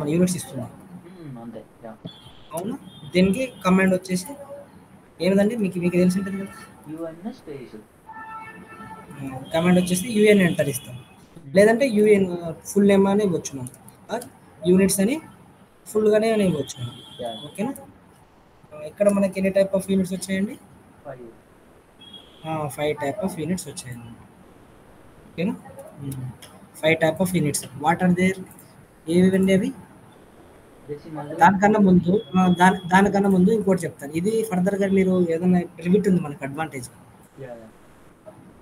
మన యూనిట్స్ ఇస్తున్నాం. అంతే. అవునా? దీనికి కమాండ్ వచ్చేసి ఏమిదండి, మీకు మీకు తెలిసి ఉంటుంది కదా, యూఎన్ స్పేస్ కమాండ్ వచ్చేసి యూఎన్ ఎంటర్ ఇస్తాం, లేదంటే యూఎన్ ఫుల్ నేమ్ అని ఇవ్వచ్చు మనం, యూనిట్స్ అని ఫుల్గానే అని ఇవ్వచ్చు మనం. ఓకేనా? ఇక్కడ మనకి ఎన్ని టైప్ ఆఫ్ యూనిట్స్ వచ్చాయండి? 5 టైప్ ఆఫ్ యూనిట్స్ వచ్చాయండి. ఓకేనా? 5 type of units. What are there? ఏవి అవి? దానికన్నా ముందు ఇంకోటి చెప్తాను. ఇది ఫర్దర్గా మీరు ఏదైనా రిబిట్ ఉంది మనకు అడ్వాంటేజ్.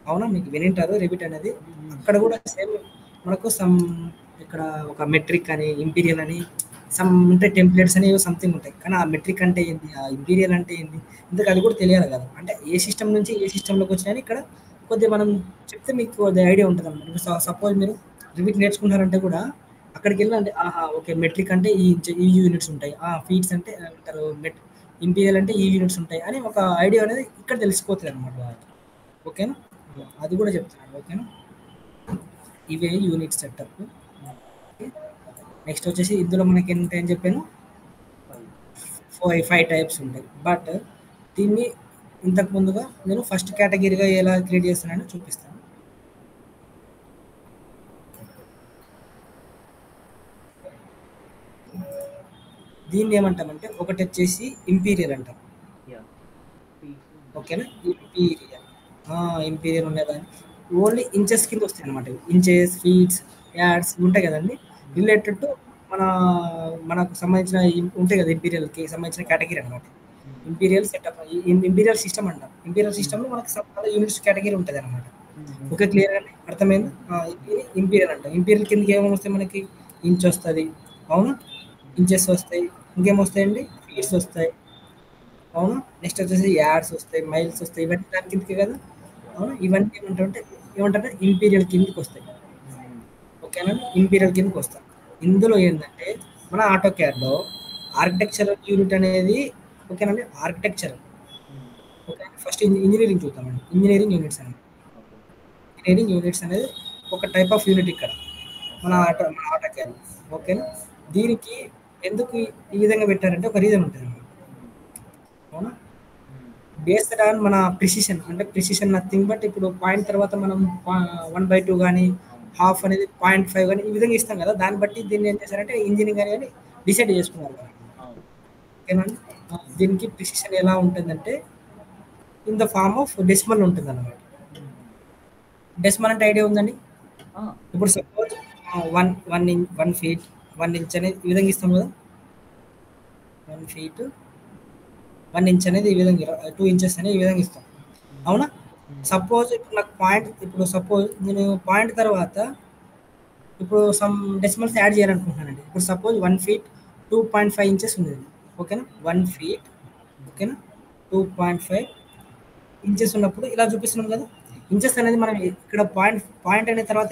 అవునా? మీకు వినింటారు రిబిట్ అనేది. అక్కడ కూడా సేమ్ మనకు సమ్ ఇక్కడ ఒక మెట్రిక్ అని, ఇంపీరియల్ అని సమ్ ఉంటాయి, టెంప్లెట్స్ అనేవి సంథింగ్ ఉంటాయి. కానీ ఆ మెట్రిక్ అంటే ఏంటి, ఆ ఇంపీరియల్ అంటే ఏంటి, ఇందుకు అది కూడా తెలియాలి కదా. అంటే ఏ సిస్టమ్ నుంచి ఏ సిస్టంలోకి వచ్చినాయని ఇక్కడ కొద్దిగా మనం చెప్తే మీకు కొద్ది ఐడియా ఉంటుంది అన్నమాట. సపోజ్ మీరు రిబిట్ నేర్చుకున్నారంటే కూడా అక్కడికి వెళ్ళండి, ఓకే మెట్రిక్ అంటే ఈ యూనిట్స్ ఉంటాయి, ఫీట్స్ అంటే అంటారు, ఇంపీరియల్ అంటే ఈ యూనిట్స్ ఉంటాయి అని ఒక ఐడియా అనేది ఇక్కడ తెలిసిపోతుంది అనమాట. ఓకేనా? అది కూడా చెప్తున్నాను. ఓకేనా? ఇవే యూనిట్ సెటప్. నెక్స్ట్ వచ్చేసి ఇందులో మనకి ఎన్ని ఉంటాయని చెప్పాను, 5 టైప్స్ ఉంటాయి. బట్ దీన్ని ఇంతకు ముందుగా నేను ఫస్ట్ కేటగిరీగా ఎలా క్రియేట్ చేస్తానని చూపిస్తాను. దీన్ని ఏమంటామంటే ఒకటి వచ్చేసి ఇంపీరియల్ అంటాం. ఓకేనా? ఇంపీరియల్ ఉండేదాన్ని ఓన్లీ ఇంచెస్ కింద వస్తాయి అనమాట. ఇంచెస్, ఫీట్స్, యాడ్స్ ఉంటాయి కదండి, రిలేటెడ్ టు మనకు సంబంధించిన ఉంటాయి కదా, ఇంపీరియల్కి సంబంధించిన కేటగిరీ అనమాట. ఇంపీరియల్ సెటప్, ఇంపీరియల్ సిస్టమ్ అంటాం. ఇంపీరియల్ సిస్టమ్లో మనకు చాలా యూనిట్స్ కేటగిరీ ఉంటుంది అనమాట. ఓకే, క్లియర్ అండి? అర్థమైంది? ఇంపీరియల్ అంటాం. ఇంపీరియల్ కిందకి ఏమేమి వస్తాయి మనకి? ఇంచ్ వస్తుంది, అవునా? ఇంచెస్ వస్తాయి, ఇంకేమొస్తాయండి? ఫీట్స్ వస్తాయి, అవునా? నెక్స్ట్ వచ్చేసి యాడ్స్ వస్తాయి, మైల్స్ వస్తాయి, ఇవన్నీ దాని కిందకి కదా, అవునా? ఇవన్నీ ఏమంటారంటే ఇంపీరియల్ కిందకి వస్తాయి. ఓకేనా? ఇంపీరియల్ కిందకి వస్తాయి. ఇందులో ఏంటంటే మన ఆటో క్యాడ్లో ఆర్కిటెక్చరల్ యూనిట్ అనేది, ఓకేనండి, ఆర్కిటెక్చర్. ఓకే, ఫస్ట్ ఇంజనీరింగ్ చూద్దామండి. ఇంజనీరింగ్ యూనిట్స్ అనేది ఒక టైప్ ఆఫ్ యూనిట్ ఇక్కడ మన ఆటో క్యాడ్. ఓకేనా? దీనికి ఎందుకు ఈ విధంగా పెట్టారంటే ఒక రీజన్ ఉంటుంది. అవునా? బేస్డ్ ఆన్ మన ప్రిసిషన్, అంటే ప్రిసిషన్ నథింగ్ బట్ ఇప్పుడు పాయింట్ తర్వాత మనం 1/2 కానీ హాఫ్ అనేది 0.5 కానీ ఈ విధంగా ఇస్తాం కదా, దాన్ని బట్టి దీన్ని ఏం చేశారంటే ఇంజనీరింగ్ అనేది డిసైడ్ చేసుకున్నారు కదా. ఓకేనండి? దీనికి ప్రిసిషన్ ఎలా ఉంటుందంటే in the form of decimal ఉంటుంది అన్నమాట. డెసిమల్ అంటే ఐడియా ఉందండి? ఇప్పుడు సపోజ్ 1 ఫీట్ 1 ఇంచ్ అనేది ఈ విధంగా ఇస్తాం కదా, 1 ఫీట్ 1 ఇంచ్ అనేది ఈ విధంగా, 2 ఇంచెస్ అనేది ఈ విధంగా ఇస్తాం, అవునా? సపోజ్ ఇప్పుడు నాకు సపోజ్ నేను పాయింట్ తర్వాత ఇప్పుడు సమ్ డెసిమల్స్ యాడ్ చేయాలనుకుంటున్నానండి. ఇప్పుడు సపోజ్ 1 ఫీట్ 2.5 ఇంచెస్ ఉంది, ఓకేనా? 1 ఫీట్, ఓకేనా, 2.5 ఇంచెస్ ఉన్నప్పుడు ఇలా చూపిస్తున్నాం కదా. ఇంచెస్ అనేది మనం ఇక్కడ పాయింట్ అనే తర్వాత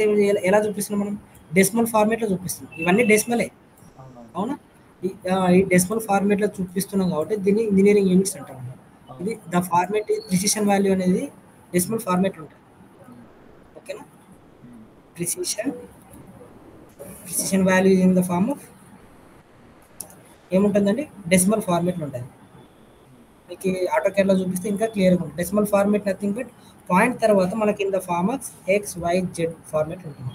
ఎలా చూపిస్తున్నాం మనం? డెసిమల్ ఫార్మేట్లో చూపిస్తున్నాం. ఇవన్నీ డెసిమలే, అవునా? ఈ డెసిమల్ ఫార్మేట్లో చూపిస్తున్నాం కాబట్టి దీన్ని ఇంజనీరింగ్ యూనిట్స్ అంటాం. ఇది ద ఫార్మేట్ ప్రిసిషన్ వాల్యూ అనేది డెసిమల్ ఫార్మేట్లో ఉంటుంది. ఓకేనా? Precision value in the form of ఏముంటుందండి? డెసిమల్ ఫార్మేట్లో ఉంటుంది. మీకు ఆటో క్యాడ్లో చూపిస్తే ఇంకా క్లియర్గా ఉంటుంది. Decimal format nothing but point తర్వాత మనకి in the form of XYZ format ఉంటుంది.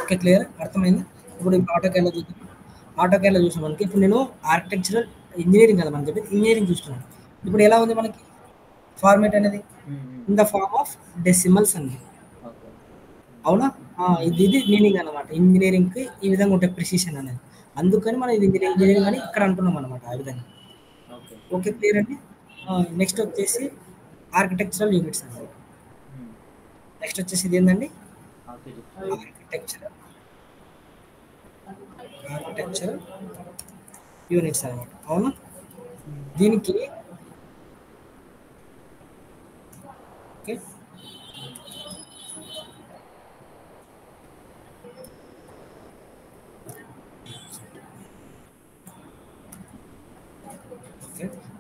Okay, clear? అర్థమైంది? ఇప్పుడు ఆటో క్యాడ్లో చూసాం మనకి. ఇప్పుడు నేను ఆర్కిటెక్చరల్ ఇంజనీరింగ్ కదా మనం చెప్పి ఇంజనీరింగ్ చూస్తున్నాను. ఇప్పుడు ఎలా ఉంది మనకి ఫార్మేట్ అనేది? In the form of decimals అండి, అవునా? ఇది మీనింగ్ అనమాట. ఇంజనీరింగ్కి ఈ విధంగా ఉంటాయి ప్రిసిషన్ అనేది. అందుకని మనం ఇది ఇంజనీరింగ్ అని ఇక్కడ అంటున్నాం అనమాట, ఆ విధంగా. ఓకే, క్లియర్ అండి? నెక్స్ట్ వచ్చేసి ఆర్కిటెక్చరల్ యూనిట్స్ అండి. నెక్స్ట్ వచ్చేసి ఇది ఏంటండి? ఆర్కిటెక్చరల్ యూనిట్స్ అనమాట, అవునా? దీనికి ఓకే,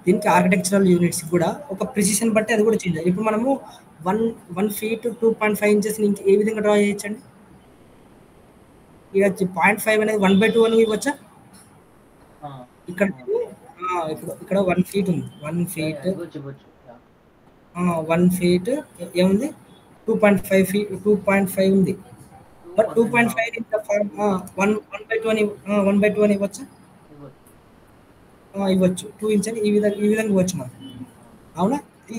దీనికి ఆర్కిటెక్చరల్ యూనిట్స్ కూడా ఒక ప్రిసిషన్ బట్టి అది కూడా చేంజ్. ఇప్పుడు మనము 1 ఫీట్ 2.5 ఇంచెస్ నుంచి ఏ విధంగా డ్రా చేయొచ్చండి? ఇక 0.5 అనేది 1/2 అని ఇవ్వచ్చా? ఆ, ఇక్కడ ఆ, మీకు, ఇక్కడ 1 ఫీట్ ఉంది. 1 ఫీట్ ఇవ్వచ్చు ఇవ్వచ్చు. 1 ఫీట్ ఏముంది? 2.5 ఫీట్ 2.5 ఉంది. బట్ 2%, 2.5 ఇన్ ద ఫార్మ్ 1/2 అని 1/2 అని ఇవ్వచ్చా? ఇవ్వచ్చు. ఇవ్వచ్చు. 2 ఇంచ్ అని ఈ విధంగా ఇవ్వచ్చు మనకు. అవునా?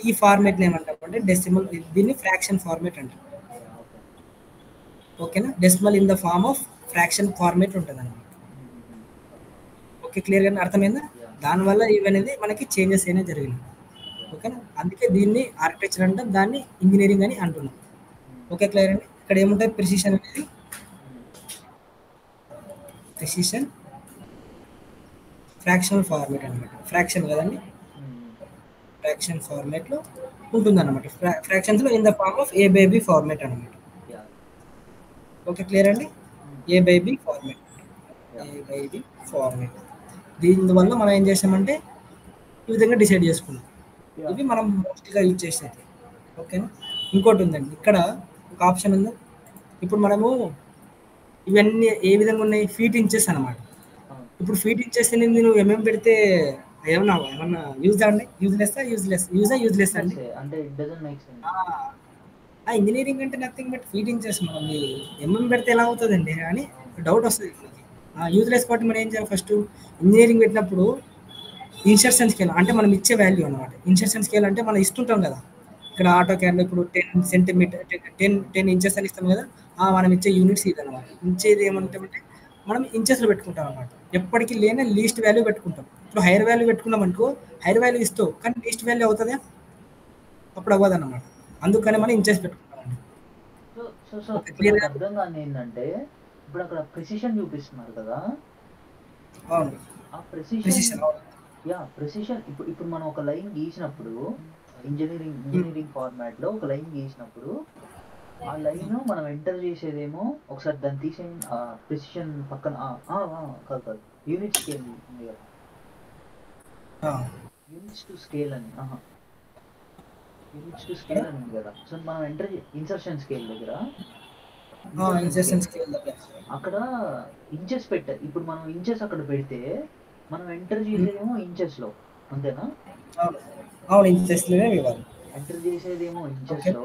ఈ ఫార్మేట్ని ఏమంటామంటే డెసిమల్, దీన్ని ఫ్రాక్షన్ ఫార్మేట్ అంటాం. ఓకే. ఓకేనా? Decimal in the form of fraction format ఉంటుంది అనమాట. ఓకే, క్లియర్గా అర్థమైందా? దానివల్ల ఇవనేది మనకి చేంజెస్ అయినా జరిగినాయి. ఓకేనా? అందుకే దీన్ని ఆర్కిటెక్చర్ అంటాం, దాన్ని ఇంజనీరింగ్ అని అంటున్నాం. ఓకే, క్లియర్ అండి? ఇక్కడ ఏముంటుంది? ప్రిసిషన్ అనేది, ప్రిసిషన్ ఫ్రాక్షనల్ ఫార్మేట్ అనమాట. ఫ్రాక్షన్ కదండి, ఫ్రాక్షన్ ఫార్మేట్లో ఉంటుందన్నమాట. ఫ్రాక్షన్స్లో in the form of A/B format అనమాట. ఓకే, క్లియర్ అండి? A/B format, A/B format. దీనివల్ల మనం ఏం చేసామంటే ఈ విధంగా డిసైడ్ చేసుకున్నాం. ఇవి మనం మోస్ట్గా యూజ్ చేసేది. ఓకేనా? ఇంకోటి ఉందండి, ఇక్కడ ఒక ఆప్షన్ ఉంది. ఇప్పుడు మనము ఇవన్నీ ఏ విధంగా ఉన్నాయి? ఫీట్ ఇంచెస్ అనమాట. ఇప్పుడు ఫీట్ ఇంచెస్ అనేది నువ్వు పెడితే ఏమన్నా యూజ్ అండి? యూజ్లెస్ అండి. అంటే it doesn't make sense. Engineering అంటే నథింగ్ బట్ ఫీట్ ఇంచెస్. మనం పెడితే ఎలా అవుతుందండి అని డౌట్ వస్తుంది. యూజ్లెస్ కాబట్టి మనం ఏం చేయాలి? ఫస్ట్ ఇంజనీరింగ్ పెట్టినప్పుడు ఇన్సర్షన్ స్కేల్ అంటే మనం ఇచ్చే వాల్యూ అనమాట. ఇన్సర్షన్ స్కేల్ అంటే మనం ఇస్తుంటాం కదా, ఇక్కడ ఆటో క్యాన్లో ఇప్పుడు 10 సెంటీమీటర్ 10 ఇంచెస్ అని ఇస్తాం కదా, మనం ఇచ్చే యూనిట్స్ ఇది అనమాట. ఇచ్చేది ఏమంటామంటే మనం ఇంచెస్లో పెట్టుకుంటాం అనమాట. ఎప్పటికీ లేని లీస్ట్ వాల్యూ పెట్టుకుంటాం. ఇప్పుడు హైయర్ వాల్యూ పెట్టుకున్నాం అనుకో, హైయర్ వాల్యూ ఇస్తావు కానీ లీస్ట్ వాల్యూ అవుతుందా? అప్పుడు అవ్వదు అనమాట. అందుకని మనం ఇంచెస్ పెట్టుకుంటామండి. సో ఇప్పుడు అర్థం కాని ఏంటంటే, ఇప్పుడు అక్కడ ప్రెసిషన్ చూపిస్తున్నారు కదా, అవును, ఆ ప్రెసిషన్ ఇప్పుడు మనం ఒక లైన్ గీసినప్పుడు, ఇంజనీరింగ్ ఫార్మాట్ లో ఒక లైన్ గీసినప్పుడు, ఆ లైన్ మనం ఎంటర్ చేసేదేమో, ఒకసారి దాన్ని తీసేయండి. ప్రెసిషన్ పక్కన కాదు యూనిట్ స్కేల్ ఉంది కదా, యూనిట్స్ టు స్కేల్ అని ఉంది కదా. సో మనం ఇన్సర్షన్ స్కేల్ దగ్గర అక్కడ ఇంచెస్ పెట్టారు. ఇప్పుడు మనం ఇంచెస్ అక్కడ పెడితే మనం ఎంటర్ చేసేదేమో ఇంచెస్ లో, అంతేనా? అవును, ఇంచెస్ లోనే ఇవ్వాలి. ఎంటర్ చేసేదేమో ఇంచెస్ లో.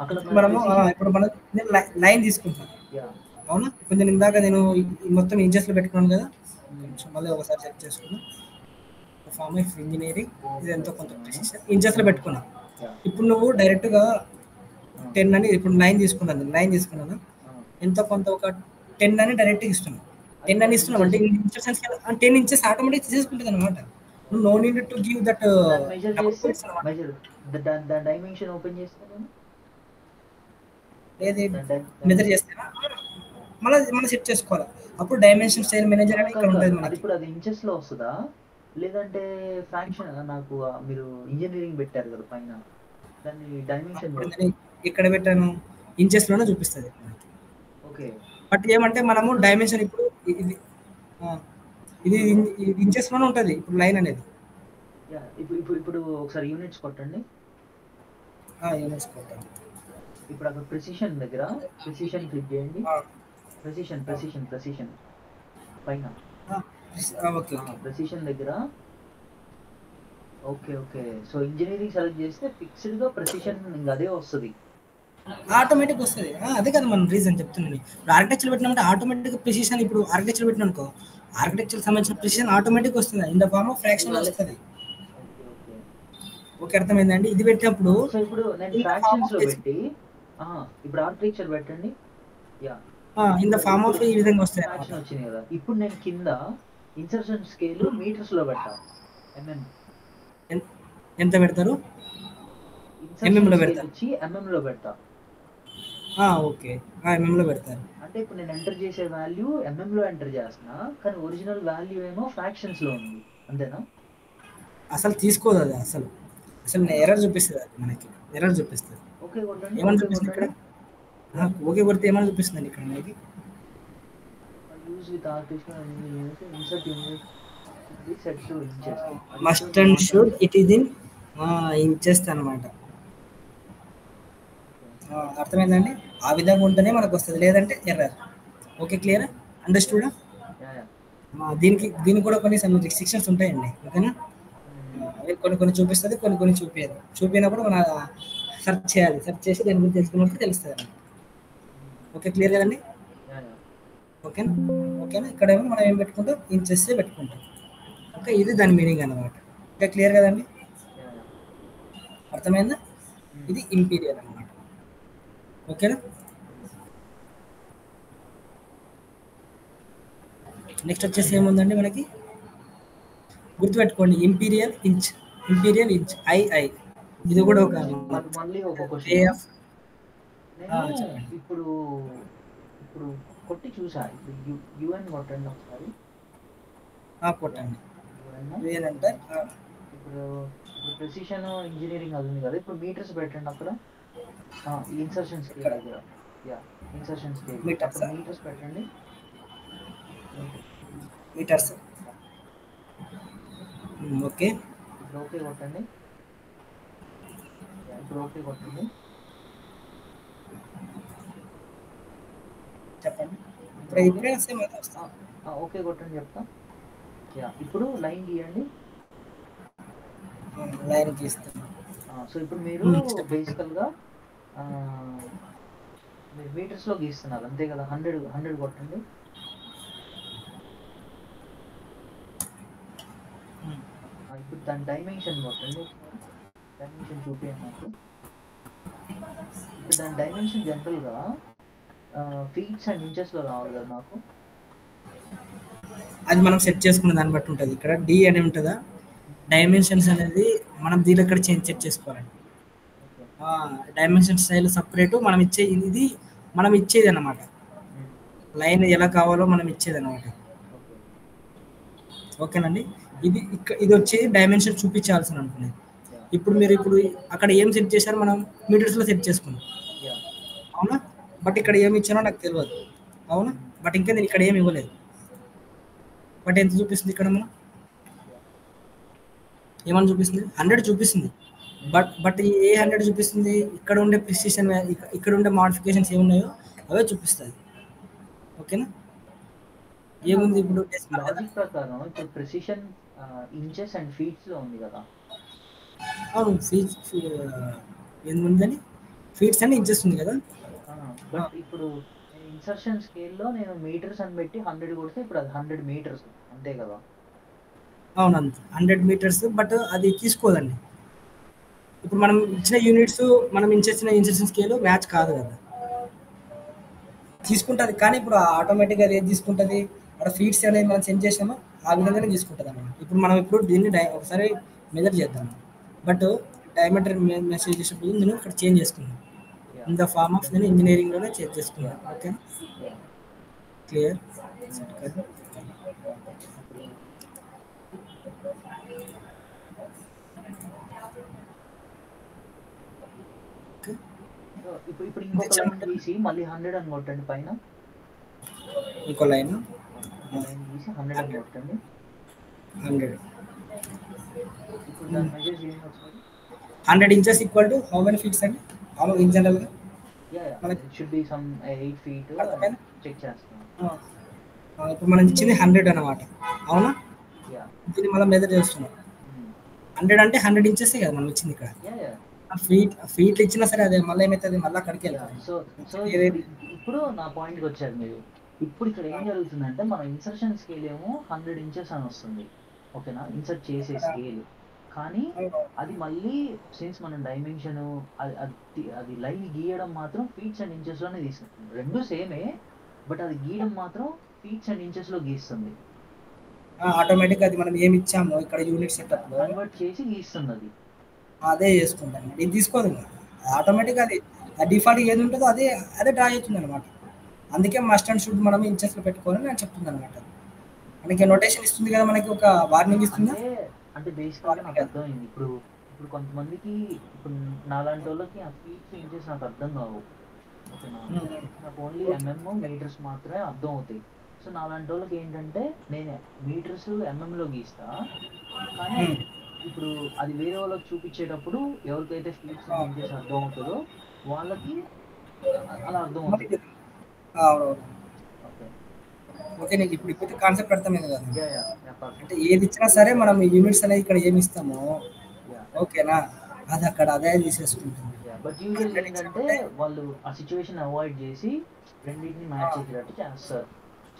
అక్కడ మనము ఇప్పుడు మనం లైన్ తీసుకుంటాం. అవునా? ఇప్పుడు నేను ఇందాక మొత్తం ఇంచెస్ లో పెట్టుకున్నాను కదా, మళ్ళీ ఒకసారి చెక్ చేసుకున్నాను. ఫార్మ్ ఆఫ్ ఇంజనీరింగ్ ఇది ఎంతో కొంత ఇంచెస్ లో పెట్టుకున్నా. ఇప్పుడు నువ్వు డైరెక్ట్ గా 10 అని, ఇప్పుడు 9 తీసుకున్నాను, ఎంతో కొంత ఒక 10 అని డైరెక్ట్ ఇస్తున్నాను. 10 అని ఇస్తున్నాం అంటే 10 ఇంచెస్ ఆటోమేటిక్ తీసుకుంటుంది అనమాట. No need to give that dimension open చేస్తాను, మెజర్ చేస్తారా? మనం సెట్ చేసుకోవాలి. అప్పుడు డైమెన్షన్ స్టైల్ మేనేజర్ అని ఇక్కడ ఉంటుంది మనకి. ఇప్పుడు అది ఇంచెస్ లో వస్తుందా లేదంటే ఫ్రాక్షన్? నాకు మీరు ఇంజనీరింగ్ పెట్టారు కదా పైన, దాన్ని డైమెన్షన్ ఇక్కడ పెట్టాను, ఇంచెస్ లోనే చూపిస్తుంది. ఓకే, బట్ ఏమంటే మనము డైమెన్షన్ ఇప్పుడు ఇది ఇంచెస్ లోనే ఉంటుంది ఇప్పుడు లైన్ అనేది. ఇప్పుడు ఒకసారి యూనిట్స్ కొట్టండి. యూనిట్స్ కొట్టండి. ఇప్పుడు అక్కడ ప్రెసిషన్ దగ్గర ప్రెసిషన్ క్లిక్ చేయండి. ప్రెసిషన్ పైన ప్రెసిషన్ దగ్గర. ఓకే. సో ఇంజనీరింగ్ సెలెక్ట్ చేస్తే ఫిక్స్డ్ గా ప్రెసిషన్ ఇంకా అదే వస్తుంది, ఆటోమేటిక్ వస్తుంది. అదే కదా మనం రీజన్ చెప్తున్నాను. ఇప్పుడు ఆర్కిటెక్చర్ పెట్టినామంటే ఆటోమేటిక్ ప్రెసిషన్, ఇప్పుడు ఆర్కిటెక్చర్ పెట్టినా అనుకో, ఆర్కిటెక్చర్ సంబంధించిన ప్రెసిషన్ ఆటోమేటిక్ వస్తుంది, in the form of fraction వస్తుంది. ఓకే, అర్థమైందండి? ఇది పెట్టినప్పుడు సో ఇప్పుడు నేను ఫ్రాక్షన్స్ లో పెట్టి ఇప్పుడు ఆర్కిటెక్చర్ పెట్టండి. ఇన్ ద ఫార్మ్ ఆఫ్ ఈ విధంగా వస్తాయి. ఫ్రాక్షన్ వచ్చింది కదా. ఇప్పుడు నేను కింద ఇన్సర్షన్ స్కేల్ మీటర్స్ లో పెట్టా, ఎంత పెడతారు? ఎంఎం లో పెడతా, ఎంఎం లో పెడతా. ఓకే, ఎంఎం లో పెడతారు. అంటే ఇప్పుడు నేను ఎంటర్ చేసే వాల్యూ ఎంఎం లో ఎంటర్ చేస్తున్నా, కానీ ఒరిజినల్ వాల్యూ ఏమో ఫ్రాక్షన్స్ లో ఉంది, అంతేనా? అసలు తీసుకోదు అది, అసలు ఎర్రర్ చూపిస్తుంది, అది మనకి ఎర్రర్ చూపిస్తుంది. ఓకే కొట్టండి. ఏమని చూపిస్తుంది ఇక్కడ? ఓకే కొడితే ఏమని చూపిస్తుంది ఇక్కడ మనకి? Use with artificial insert unit set to inches, must and should it is in inches అన్నమాట. అర్థమైందండి? ఆ విధంగా ఉంటేనే మనకు వస్తుంది, లేదంటే ఎర్రర్. ఓకే, క్లియరా? అండర్స్టూడా? యా యా దీనికి కూడా కొన్ని సమ్ రిస్ట్రిక్షన్స్ ఉంటాయండి. ఓకేనా? అవి కొన్ని చూపిస్తుంది, కొన్ని చూపించదు. చూపినప్పుడు మనం సెర్చ్ చేయాలి. సెర్చ్ చేసి దాని గురించి తెలుసుకున్నప్పుడు తెలుస్తుంది అన్నమాట. ఓకే, క్లియర్ కదండి? యా యా ఓకేనా? ఓకేనా? ఇక్కడేమో మనం ఏం పెట్టుకుంటాం, ఇంచెస్ పెట్టుకుంటాం. ఓకే, ఇది దాని మీనింగ్ అన్నమాట. ఓకే, క్లియర్ కదండి? యా యా అర్థమైందా? ఇది ఇంపీరియల్ అన్నమాట. ఓకేనా? నెక్స్ట్ వచ్చేసి ఏముందండి మనకి, గుర్తుపెట్టుకోండి, imperial inch. Imperial inch I. ఇది కూడా ఒక మళ్ళీ ఒక వే క్వశ్చన్. ఆఫ్. నేను చెప్పండి. ఇప్పుడు ఇప్పుడు కొట్టి చూసా. ఇప్పుడు యుఎన్ కొట్టండి ఒకసారి. కొట్టండి. UN. ఏంటంటే ఇప్పుడు ప్రెసిషన్ ఇంజనీరింగ్ అది ఉంది కదా, ఇప్పుడు మీటర్స్ పెట్టండి అక్కడ. ఇన్సర్షన్ స్కేల్ దగ్గర. యా, ఇన్సర్షన్ స్కేల్ మీటర్స్, అక్కడ మీటర్స్ పెట్టండి. మీటర్స్. ఓకే, ఇప్పుడు ఓకే కొట్టండి. ఇప్పుడు ఓకే కొట్టండి. చెప్పండి. ఇప్పుడే సేమ్ అయితే వస్తాం. ఓకే కొట్టండి చెప్తా. యా, ఇప్పుడు లైన్ గీయండి. లైన్ గీస్తాం. సో ఇప్పుడు మీరు బేసికల్గా మీరు మీటర్స్లో గీస్తున్నారు అంతే కదా. 100 కొట్టండి. ఇప్పుడు దాని డైమెన్షన్ కొట్టండి ఒకసారి. డైమెన్షన్ చూపించండి నాకు. ఇప్పుడు దాని డైమెన్షన్ జనరల్గా ఫీట్స్ అండ్ ఇంచెస్లో రావాలి కదా నాకు. అది మనం సెట్ చేసుకున్న దాన్ని బట్టి ఉంటుంది. ఇక్కడ డి అని ఉంటుందా, డైమెన్షన్స్ అనేది మనం దీని ఇక్కడ సెట్ చేసుకోవాలండి. డైమెన్షన్ స్టైల్ సపరేట్ మనం ఇది మనం ఇచ్చేది అన్నమాట. లైన్ ఎలా కావాలో మనం ఇచ్చేది అన్నమాట. ఓకేనండి? ఇది వచ్చి డైమెన్షన్ చూపించాల్సిన అనుకునేది. ఇప్పుడు మీరు అక్కడ ఏం సెట్ చేశారు, మనం మీటర్స్లో సెట్ చేసుకున్నాం, అవునా? బట్ ఇక్కడ ఏమి ఇచ్చానో నాకు తెలియదు, అవునా? బట్ ఇంకా నేను ఇక్కడ ఏమి ఇవ్వలేదు. బట్ ఎంత చూపిస్తుంది ఇక్కడ, మనం ఏమని చూపిస్తుంది? 100 చూపిస్తుంది. బట్ ఏ 100 చూపిస్తుంది? ఇక్కడ ఉండే ప్రిసిషన్, ఇక్కడ ఉండే మాడిఫికేషన్స్ ఏమున్నాయో అవే చూపిస్తుంది. ఓకేనా? ఏముంది ఇప్పుడు లాజిక్ ప్రకారం ఇప్పుడు ప్రెసిషన్ ఇంచెస్ అండ్ ఫీట్స్ లో ఉంది కదా. అవును, ఏముందని ఫీట్స్ అండ్ ఇంచెస్ ఉంది కదా. బట్ ఇప్పుడు ఇన్సర్షన్ స్కేల్లో నేను మీటర్స్ అని పెట్టి 100 కొడితే ఇప్పుడు అది 100 మీటర్స్ అంతే కదా. అవునంత 100 మీటర్స్, బట్ అది తీసుకోదండి. ఇప్పుడు మనం ఇచ్చిన యూనిట్స్, మనం ఇచ్చిన ఇన్సర్షన్ స్కేల్ మ్యాచ్ కాదు కదా. తీసుకుంటుంది, కానీ ఇప్పుడు ఆటోమేటిక్గా అది ఏది తీసుకుంటుంది, అక్కడ ఫీట్స్ అనేది మనం సెండ్ చేసామో ఆ విధంగానే తీసుకుంటుంది అన్నమాట. ఇప్పుడు దీన్ని ఒకసారి మెజర్ చేద్దాం. బట్ డయామీటర్ మెసేజ్ చేసేప్పుడు నేను ఇక్కడ చేంజ్ చేసుకున్నాను. ఇన్ ద ఫార్మ్ ఆఫ్ నేను ఇంజనీరింగ్లోనే చేంజ్ చేసుకున్నాను. Okay, clear? ఇప్పుడు ఇంకొక లైన్ గీసి మళ్ళీ 100 అని కొట్టండి పైన. ఇంకో లైన్ గీసి 100 అని కొట్టండి. 100. ఇప్పుడు దాని మెజర్ చేయండి ఒకసారి. 100 inches equal to how many feets అండి ఇన్ జనరల్ గా? It should be some 8 feet check చేస్తాం. ఇప్పుడు మనం ఇచ్చింది 100 అన్నమాట, అవునా? దీన్ని మనం మెజర్ చేస్తున్నాం. 100 అంటే 100 ఇంచెస్ కదా మనం ఇచ్చింది. ఇక్కడ ఫీట్ ఇచ్చినా సరే అదే మళ్ళీ ఏమైతుంది, మళ్ళీ అక్కడికి వెళ్తాం. సో ఇప్పుడు నా పాయింట్కి వచ్చారు మీరు. ఇప్పుడు ఇక్కడ ఏం జరుగుతుందంటే మన ఇన్సర్షన్ స్కేల్ ఏమో 100 inches అని వస్తుంది, ఓకేనా, ఇన్సర్ట్ చేసే స్కేల్. కానీ అది మళ్ళీ సిన్స్ మనం డైమెన్షన్ అది లైన్ గీయడం మాత్రం ఫీట్స్ అండ్ ఇంచెస్లోనే తీసుకుంటుంది. రెండు సేమే, బట్ అది గీయడం మాత్రం ఫీట్స్ అండ్ ఇంచెస్లో గీస్తుంది. ఆటోమేటిక్గా అది మనం ఏమి ఇచ్చామో ఇక్కడ యూనిట్ సెటప్ కన్వర్ట్ చేసి గీస్తుంది. అది అదే చేసుకుంటాను, ఇది తీసుకోదు. ఆటోమేటిక్గా అది డిఫాల్ట్ ఏది ఉంటుందో అదే డ్రా అవుతుంది అనమాట. అందుకే మస్ట్ అండ్ షుడ్ మనం ఇంచెస్లో పెట్టుకోవాలని నేను చెప్తుంది అనమాట. మనకి నోటేషన్ ఇస్తుంది కదా, మనకి ఒక వార్నింగ్ ఇస్తుంది. అంటే బేసిక్గా నాకు అర్థమైంది. ఇప్పుడు కొంతమందికి, ఇప్పుడు నాలాంటి వాళ్ళకి ఆ ఫీట్స్ ఇంచెస్ నాకు అర్థం కావు, ఓకేనా. నాకు ఓన్లీ మీటర్స్ మాత్రమే అర్థం అవుతాయి. సో నాలాంటి వాళ్ళకి ఏంటంటే నేను మీటర్స్ ఎంఎంలో గీస్తా, కానీ ఇప్పుడు అది వేరే వాళ్ళకి చూపించేటప్పుడు ఎవరికైతే ఫీట్స్ అండ్ ఇంచెస్ అర్థం అవుతుందో వాళ్ళకి అలా అర్థం అవుతుంది. ఓకే, ఓకే, నీకు ఇప్పుడు కాన్సెప్ట్ అర్థమైంది కదా. Yeah yeah yeah perfect. అంటే ఏది ఇచ్చినా సరే మనం యూనిట్స్ అనేది ఇక్కడ ఏమి ఇస్తామో యా ఓకేనా, అది అక్కడ అదే తీసేసుకుంటుంది. యా బట్ యూజువల్గా 100 ఏంటంటే ఇచ్చామంటే వాళ్ళు ఆ సిచ్యువేషన్ అవాయిడ్ చేసి రెండింటిని మ్యాచ్ చేసేటట్టు చేస్తారు.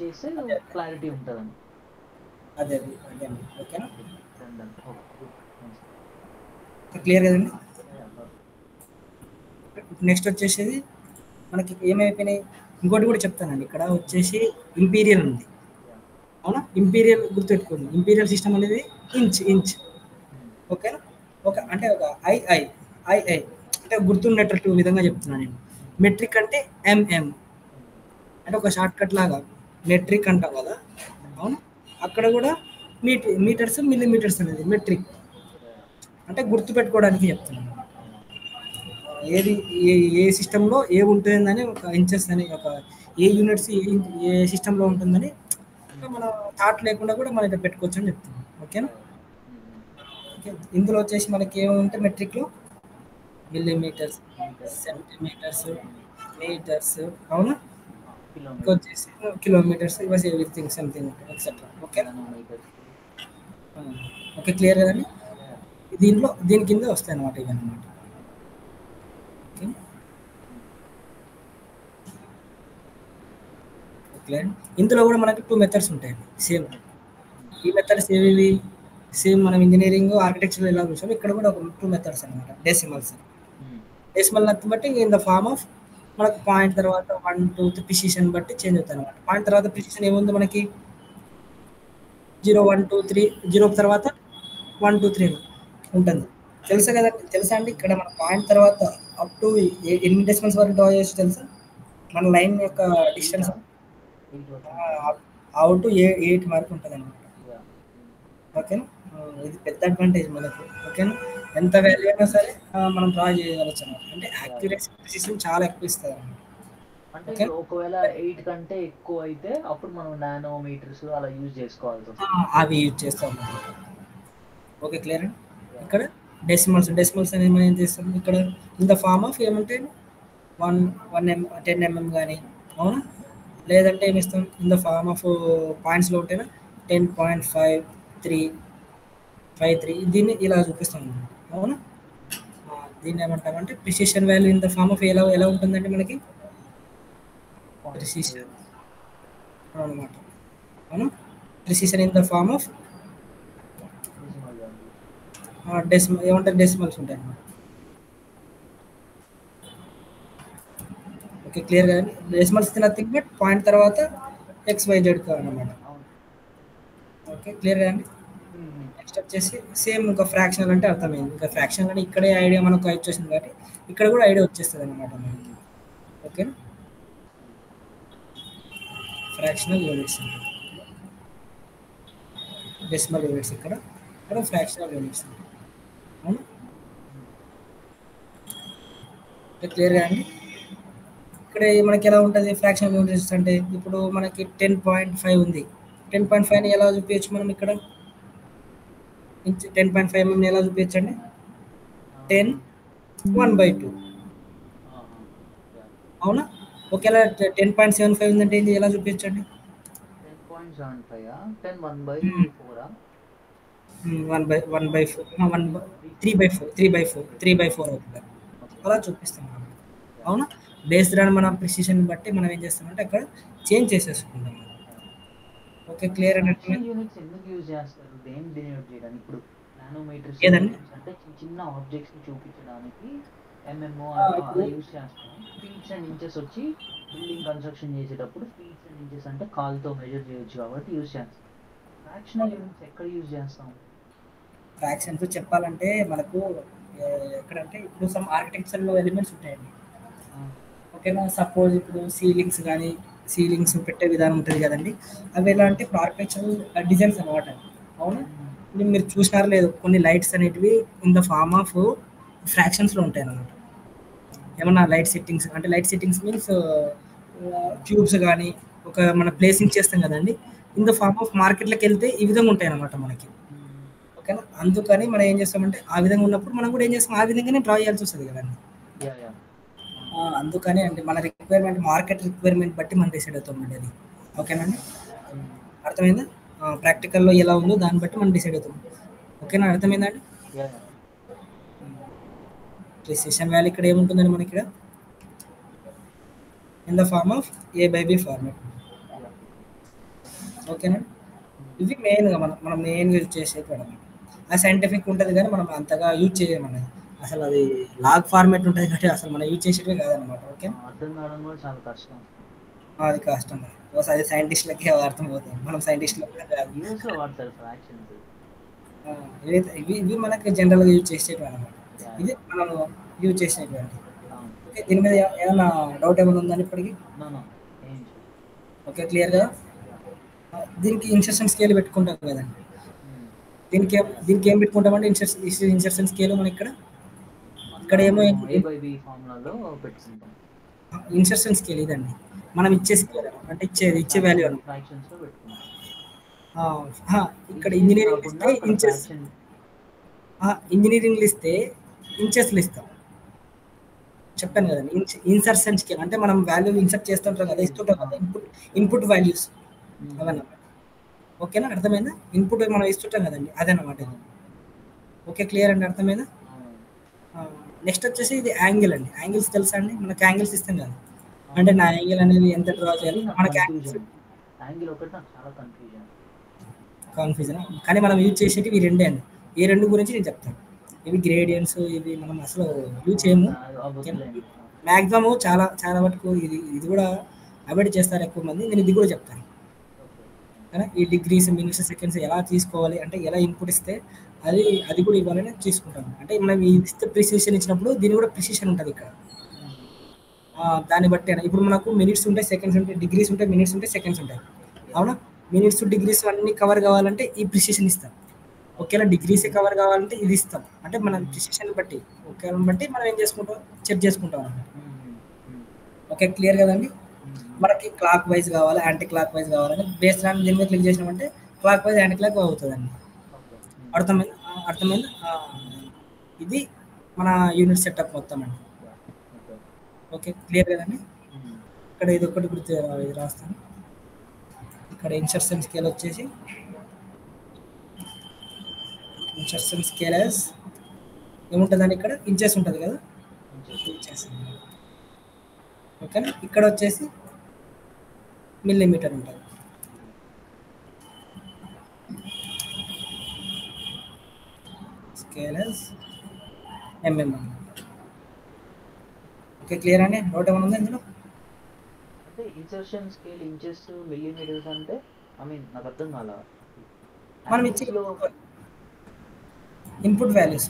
చేస్తే అదే క్లారిటీ ఉంటుందని. అదే అదే అండి. ఓకేనా, ఓకే గుడ్. క్లియర్ కదండి. Yeah perfect. నెక్స్ట్ వచ్చేసేది మనకి ఏమైపోయినాయి, ఇంకోటి కూడా చెప్తానండి. ఇక్కడ వచ్చేసి ఇంపీరియల్ ఉంది యా అవునా, ఇంపీరియల్ గుర్తుపెట్టుకోండి. ఇంపీరియల్ సిస్టమ్ అనేది ఇంచ్ ఓకేనా. ఒక అంటే ఒక ఐ అంటే గుర్తుండేటట్టు విధంగా చెప్తున్నాను నేను. మెట్రిక్ అంటే ఎంఎం, అంటే ఒక షార్ట్ కట్ లాగా మెట్రిక్ అంటాం కదా అవును. అక్కడ కూడా మీటర్స్ మిల్లీమీటర్స్ అనేది మెట్రిక్, అంటే గుర్తుపెట్టుకోవడానికి చెప్తున్నాను. ఏది ఏ సిస్టంలో ఏ ఉంటుందని ఒక ఇంచెస్ అని ఒక ఏ యూనిట్స్ ఏ సిస్టంలో ఉంటుందని మనం థాట్ లేకుండా కూడా మనం ఇక్కడ పెట్టుకోవచ్చు అని చెప్తున్నాం. ఓకేనా. ఓకే, ఇందులో వచ్చేసి మనకి ఏముంటే మెట్రిక్లో మిల్లీమీటర్స్, సెంటీమీటర్స్, మీటర్స్ అవునా. ఇంకా కిలోమీటర్, వచ్చేసి కిలోమీటర్స్, ఇవన్నీ everything something etcetera. Okay nanometres. Okay, clear కదండి. దీని కింద వస్తాయి అన్నమాట ఇవన్నమాట. ఓకే ఓకే, ఇందులో కూడా మనకి 2 మెథడ్స్ ఉంటాయండి సేమ్. ఈ మెథడ్స్ ఏవి సేమ్ మనం ఇంజనీరింగ్ ఆర్కిటెక్చర్ ఎలా చూసామో ఇక్కడ కూడా ఒక 2 మెథడ్స్ అనమాట. డెసిమల్ నథింగ్ బట్టి ఇన్ ద ఫార్మ్ ఆఫ్ మనకు పాయింట్ తర్వాత 1 2 3 ప్రిసిషన్ బట్టి చేంజ్ అవుతాయి అనమాట. పాయింట్ తర్వాత ప్రిసిషన్ ఏముంది మనకి 0 1 2 3, 0 తర్వాత 1 2 3 ఉంటుంది. తెలుసా కదా, తెలుసా అండి. ఇక్కడ మన పాయింట్ తర్వాత అప్ టు ఎన్ని డెసిమల్స్ వరకు డ్రా చేయొచ్చు తెలుసా, మన లైన్ యొక్క డిస్టెన్స్ అవుట్ టు 8 వరకు ఉంటుంది అనమాట. ఓకేనా, ఇది పెద్ద అడ్వాంటేజ్ మనకు. ఓకేనా, ఎంత వాల్యూ అయినా సరే మనం డ్రా చేయగలచ్చు అనమాట. అంటే యాక్యురసీ ప్రిసిషన్ చాలా ఎక్కువ ఇస్తుంది అనమాట. అంటే ఇప్పుడు ఒకవేళ 8 కంటే ఎక్కువ అయితే అప్పుడు మనం నానోమీటర్స్ అలా యూజ్ చేసుకోవాల్సి వస్తుంది. అవి యూజ్ చేస్తాం అనమాట. ఓకే, క్లియర్ అండి. ఇక్కడ డెసిమల్స్ అనేది మనం ఏం చేస్తాం ఇక్కడ ఇన్ ద ఫార్మ్ ఆఫ్ ఏమంటే 10 mm కానీ అవునా, లేదంటే ఏమి ఇస్తాం ఇన్ ద ఫార్మ్ ఆఫ్ పాయింట్స్లో ఉంటేనా 10.53 దీన్ని ఇలా చూపిస్తాం అనమాట. అవునా, దీన్ని ఏమంటామంటే precision value in the form of ఎలా ఉంటుందంటే మనకి ప్రిసిషన్ అనమాట. అవునా, precision in the form of decimal ఏమంటారు, డెసిమల్స్ ఉంటాయి అన్నమాట. ఓకే, క్లియర్ కదండి. డెసిమల్స్ నథింగ్ బట్ పాయింట్ తర్వాత XYZ అనమాట. ఓకే, క్లియర్ కదండి. నెక్స్ట్ వచ్చేసి సేమ్ ఇంకా ఫ్రాక్షనల్ అంటే అర్థమైంది. ఇంకా ఫ్రాక్షనల్ అంటే ఇక్కడే ఐడియా మనకు వచ్చేసింది కాబట్టి ఇక్కడ కూడా ఐడియా వచ్చేస్తుంది అనమాట మనకి. Okay, fractional units, decimal units ఇక్కడ ఫ్రాక్షనల్ యూనిట్స్. అవును, క్లియర్ అండి. ఇక్కడ మనకి ఎలా ఉంటుంది ఫ్రాక్షనల్ యూనిట్స్ అంటే ఇప్పుడు మనకి 10.5 ఉంది. 10.5ని ఎలా చూపించచ్చు మనం ఇక్కడ 10.5 mm ఎలా చూపించండి 10 1/2 అవునా. ఒకేలా 10.75 ఉందంటే ఇది ఎలా చూపించండి 3/4 అవుతుంది. అలా చూపిస్తాం అవునా. బేస్డ్ ఆన్ మన ప్రిసిషన్ బట్టి మనం ఏం చేస్తామంటే అక్కడ చేంజ్ చేసేసుకుంటాం. ఓకే, క్లియర్ యూనిట్స్ ఎందుకు యూజ్ చేస్తారు, దేని డినోట్ చేయడానికి? ఇప్పుడు నానోమీటర్స్ అంటే చిన్న ఆబ్జెక్ట్స్ ని చూపించడానికి ఎంఎంఓ అలా యూజ్ చేస్తాం. ఫీట్స్ అండ్ ఇంచెస్ వచ్చి బిల్డింగ్ కన్స్ట్రక్షన్ చేసేటప్పుడు ఫీట్స్ అండ్ ఇంచెస్ అంటే కాల్తో మెజర్ చేయొచ్చు కాబట్టి యూజ్ చేస్తాం. ఫ్రాక్షనల్ యూనిట్స్ ఎక్కడ యూజ్ చేస్తాం? ఫ్రాక్షన్స్ చెప్పాలంటే మనకు ఎక్కడంటే ఇప్పుడు సమ్ ఆర్కిటెక్చర్లో ఎలిమెంట్స్ ఉంటాయండి. ఓకేనా, సపోజ్ ఇప్పుడు సీలింగ్స్ పెట్టే విధానం ఉంటుంది కదండి. అవి ఎలా అంటే ఇప్పుడు ఆర్కిటెక్చరల్ డిజైన్స్ అనమాట. అవును, మీరు చూసినారు లేదు కొన్ని లైట్స్ అనేటివి ఇన్ ద ఫార్మ్ ఆఫ్ ఫ్రాక్షన్స్లో ఉంటాయి అన్నమాట. ఏమన్నా లైట్ సెట్టింగ్స్ అంటే లైట్ సెట్టింగ్స్ మీన్స్ ట్యూబ్స్ కానీ ఒక మన ప్లేసింగ్ చేస్తాం కదండి. ఇన్ ద ఫార్మ్ ఆఫ్ మార్కెట్లోకి వెళ్తే ఈ విధంగా ఉంటాయి అన్నమాట మనకి. ఓకేనా, అందుకని మనం ఏం చేస్తామంటే ఆ విధంగా ఉన్నప్పుడు మనం కూడా ఏం చేస్తాం ఆ విధంగానే డ్రా చేయాల్సి వస్తుంది కదండి. అందుకని అంటే మన రిక్వైర్మెంట్ మార్కెట్ రిక్వైర్మెంట్ బట్టి మనం డిసైడ్ అవుతామండి అది. ఓకేనండి, అర్థమైందా? ప్రాక్టికల్లో ఎలా ఉందో దాన్ని బట్టి మనం డిసైడ్ అవుతాం. ఓకేనా, అర్థమైందండి? ప్రిసిషన్ వాల్యూ ఇక్కడ ఏముంటుందండి మనకి ఇక్కడ in the form of A/B format. ఓకేనా, ఇవి మెయిన్గా మనం మెయిన్గా యూజ్ చేసేది మేడం. ఆ సైంటిఫిక్ ఉంటుంది కానీ మనం అంతగా యూజ్ చేయమన్నది. అసలు అది లాగ్ ఫార్మాట్ ఉంటుంది కాబట్టి అసలు మనం యూజ్ చేసేటివే కాదనమాట. ఓకే, అర్థం కావడం కూడా చాలా కష్టం. అది కష్టం. అది సైంటిస్టులకే అర్థమవుతుంది, మనం సైంటిస్టులకు కాదు. యూఎస్ లో వాడతారు ఫ్రాక్షన్స్. ఇవి మనకి జనరల్గా యూజ్ చేసేటివి అనమాట. ఇది మనం యూజ్ చేసేటువంటి. ఓకే, దీని మీద ఏమైనా డౌట్ ఏమైనా ఉందని ఇప్పటికి? ఓకే, క్లియర్గా. దీనికి ఇన్సర్షన్ స్కేల్ పెట్టుకుంటాం కదండి. దీనికి ఏం పెట్టుకుంటామంటే ఇన్సర్షన్ స్కేల్ మనం ఇక్కడ ఏమో ఇన్సర్షన్ స్కేల్ ఇదండి, మనం ఇచ్చే స్కేల్ అంటే ఇచ్చే వాల్యూ అనమాట. ఇక్కడ ఇంజనీరింగ్ ఇస్తే ఇంచెస్, ఇంజనీరింగ్లు ఇస్తే ఇంచెస్లు ఇస్తాం. చెప్పాను కదండి, ఇన్సర్షన్ స్కేల్ అంటే మనం వాల్యూ ఇన్సర్ట్ చేస్తుంటాం కదా, ఇస్తుంటాం కదా, ఇన్పుట్ వాల్యూస్ అవన్నమాట. ఓకేనా, అర్థమైందా? ఇన్పుట్ మనం ఇస్తుంటాం కదండి, అదనమాట ఇది. ఓకే, క్లియర్ అండి, అర్థమైందా? నెక్స్ట్ వచ్చేసి ఇది యాంగిల్ అండి. యాంగిల్స్ తెలుసా అండి? మనకి యాంగిల్స్ ఇస్తాం కదా, అంటే నా యాంగిల్ అనేది ఎంత డ్రా చేయాలి మనకి కన్ఫ్యూజన్. కానీ మనం యూజ్ చేసేవి ఈ రెండే అండి. ఈ రెండు గురించి నేను చెప్తాను. ఇవి గ్రేడియంట్స్, ఇవి మనం అసలు యూజ్ చేయము. మ్యాక్సిమం చాలా మటుకు ఇది కూడా అవాయిడ్ చేస్తారు ఎక్కువ మంది. నేను ఇది కూడా చెప్తాను. కానీ ఈ డిగ్రీస్, మినిట్స్, సెకండ్స్ ఎలా తీసుకోవాలి అంటే ఎలా ఇన్పుట్ ఇస్తే అది కూడా ఇవ్వాలని తీసుకుంటాను. అంటే మనం ఇస్తే ప్రిసిషన్ ఇచ్చినప్పుడు దీని కూడా ప్రిసిషన్ ఉంటుంది ఇక్కడ. దాన్ని బట్టి ఇప్పుడు మనకు మినిట్స్ ఉంటాయి, సెకండ్స్ ఉంటాయి, డిగ్రీస్ ఉంటాయి, మినిట్స్ ఉంటాయి, సెకండ్స్ ఉంటాయి. అవునా, మినిట్స్ డిగ్రీస్ అన్నీ కవర్ కావాలంటే ఈ ప్రిసిషన్ ఇస్తాం. ఒకేలా డిగ్రీస్ కవర్ కావాలంటే ఇది ఇస్తాం. అంటే మన ప్రిసిషన్ బట్టి బట్టి మనం ఏం చేసుకుంటాం, చెక్ చేసుకుంటాం అన్నమాట. ఓకే, క్లియర్ కదండి? మనకి క్లాక్ వైజ్ కావాలి, యాంటీ క్లాక్ వైజ్ కావాలంటే బేస్ దాని దీని మీద క్లిక్ చేసినామంటే క్లాక్ వైజ్, యాంటీ క్లాక్ అవుతుందండి. అర్థమైంది. ఇది మన యూనిట్ సెటప్ మొత్తం అండి. ఓకే, క్లియర్ కదండి? ఇక్కడ ఇది ఒకటి గుర్తు ఇది రాస్తాను. ఇక్కడ ఇన్సర్షన్ స్కేల్ వచ్చేసి ఇన్సర్షన్ స్కేల్ ఏముంటుందండి, ఇక్కడ ఇంచెస్ ఉంటుంది కదా, ఇంచెస్. ఓకేనా, ఇక్కడ వచ్చేసి మిల్లీమీటర్ ఉంటుంది. Scale MM. ఓకే, క్లియర్ అండి? డౌట్ ఏమైనా ఉందా ఇందులో? అంటే ఇన్సర్షన్ స్కేల్ ఇంచెస్, మిల్లీమీటర్స్ అంటే నాకు అర్థం కాలా. మనం ఇచ్చే ఇన్పుట్ వాల్యూస్.